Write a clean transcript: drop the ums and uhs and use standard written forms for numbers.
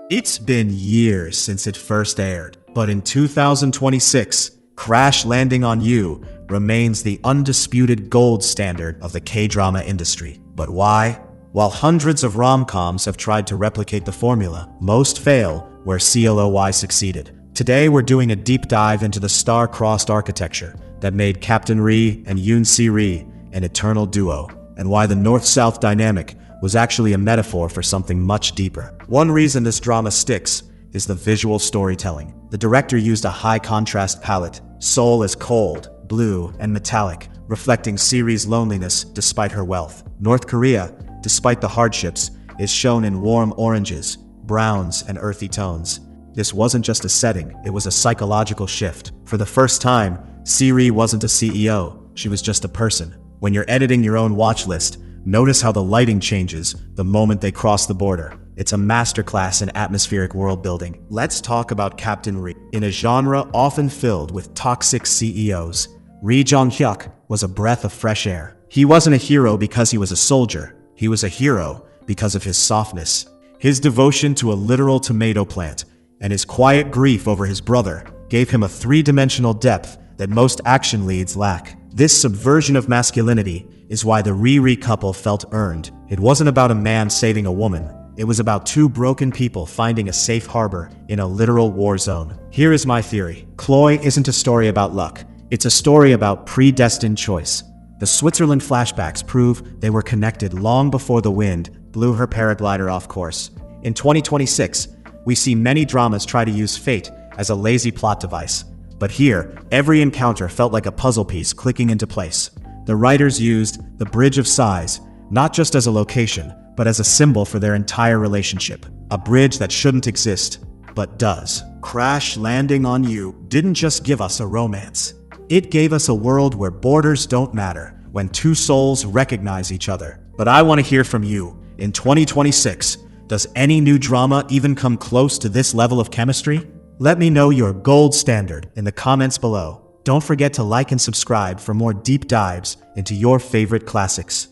It's been years since it first aired, but in 2026, Crash Landing on You remains the undisputed gold standard of the K-drama industry. But why? While hundreds of rom-coms have tried to replicate the formula, most fail where CLOY succeeded. Today we're doing a deep dive into the star-crossed architecture that made Captain Ri and Yoon Se-ri an eternal duo, and why the North-South dynamic was actually a metaphor for something much deeper. One reason this drama sticks is the visual storytelling. The director used a high-contrast palette. Seoul is cold, blue, and metallic, reflecting Se-ri's loneliness despite her wealth. North Korea, despite the hardships, is shown in warm oranges, browns, and earthy tones. This wasn't just a setting, it was a psychological shift. For the first time, Se-ri wasn't a CEO, she was just a person. When you're editing your own watch list, notice how the lighting changes the moment they cross the border. It's a masterclass in atmospheric world building. Let's talk about Captain Ri. In a genre often filled with toxic CEOs, Jeong-hyeok was a breath of fresh air. He wasn't a hero because he was a soldier. He was a hero because of his softness, his devotion to a literal tomato plant, and his quiet grief over his brother gave him a three-dimensional depth that most action leads lack. This subversion of masculinity is why the Ri couple felt earned. It wasn't about a man saving a woman. It was about two broken people finding a safe harbor in a literal war zone. Here is my theory. CLOY isn't a story about luck. It's a story about predestined choice. The Switzerland flashbacks prove they were connected long before the wind blew her paraglider off course. In 2026, we see many dramas try to use fate as a lazy plot device. But here, every encounter felt like a puzzle piece clicking into place. The writers used the Bridge of Sighs not just as a location, but as a symbol for their entire relationship. A bridge that shouldn't exist, but does. Crash Landing on You didn't just give us a romance. It gave us a world where borders don't matter, when two souls recognize each other. But I want to hear from you. In 2026, does any new drama even come close to this level of chemistry? Let me know your gold standard in the comments below. Don't forget to like and subscribe for more deep dives into your favorite classics.